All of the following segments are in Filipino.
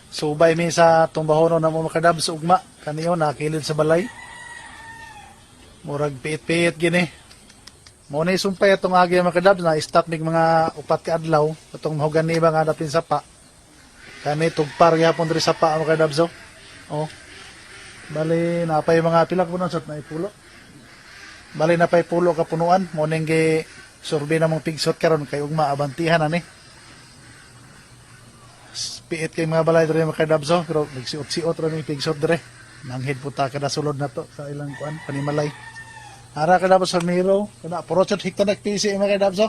Subay mi sa tumbahono na mo makadab sa ugma. Kaniyo nakilid sa balay. Murag piit-piit gini. Mo na isumpay itong agi makadab na stop mig mga upat ka adlaw. Itong mahugan ni iba nga dapin sa pa. Kani tugpar gyapon diri sa pa makadab so. Oh. Bali napay mga pila ko na sot na ipulo. Bali napay pulo ka punuan. Mo ning gi survey na mong pigsot karon kay ugma abantihan ani. Piit kay mga balay diri makadabso pero nagsiot-siot ra ni pigsot dire. Nanghid puta kada sulod na to sa ilang kuan panimalay. Ara kada sa miro kada porochot hikta nagpisi mga kadabso.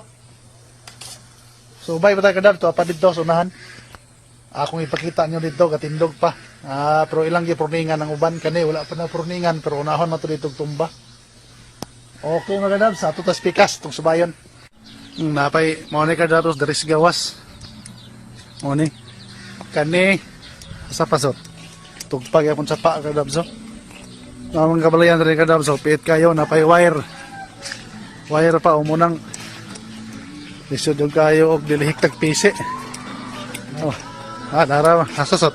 So bay patay kadab to apa dito sa unahan. Akong ipakita nyo dito katindog pa. Pero ilang gipurningan ang uban kani wala pa na purningan pero unahon man to dito tumba. Okay mga kadab sa ato tas pikas tong subayon. Napay mo ni kadatos dari gawas. Mo ni kani sa pasot tugpag yapon sa pa kadabso namang kabalayan rin kadabso piit kayo napay wire pa umunang lisod kayo og dilihik tag pisi nara hasasot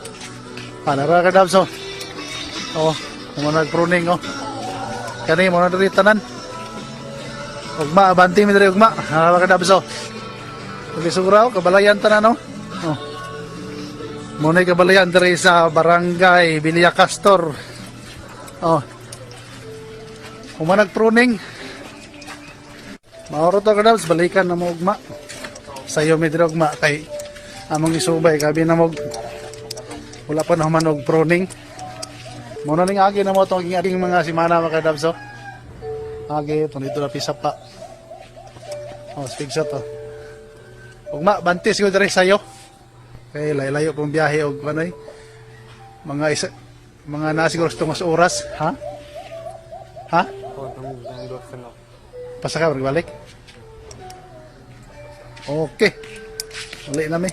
nara kadabso umunag pruning kani mo na diri tanan ugma abanti mi diri ugma nara kadabso Sugraw kabalayan tanan Munay kabalayan dari sa barangay Bilya Castor. Humanag pruning. Mauro to kadabs balikan na mo ugma. Sayo mi diri ugma kay among isubay kabi na mo wala pa na humanog pruning. Muna ning agi na mo tong ating mga simana mga kadabs. Agi to dito na pisa pa. Speak sa to. Ugma bantis ko diri sayo. Kay layo pong biyahe og kanay mga nasiguro mas oras ha pasaka balik okay uli na mi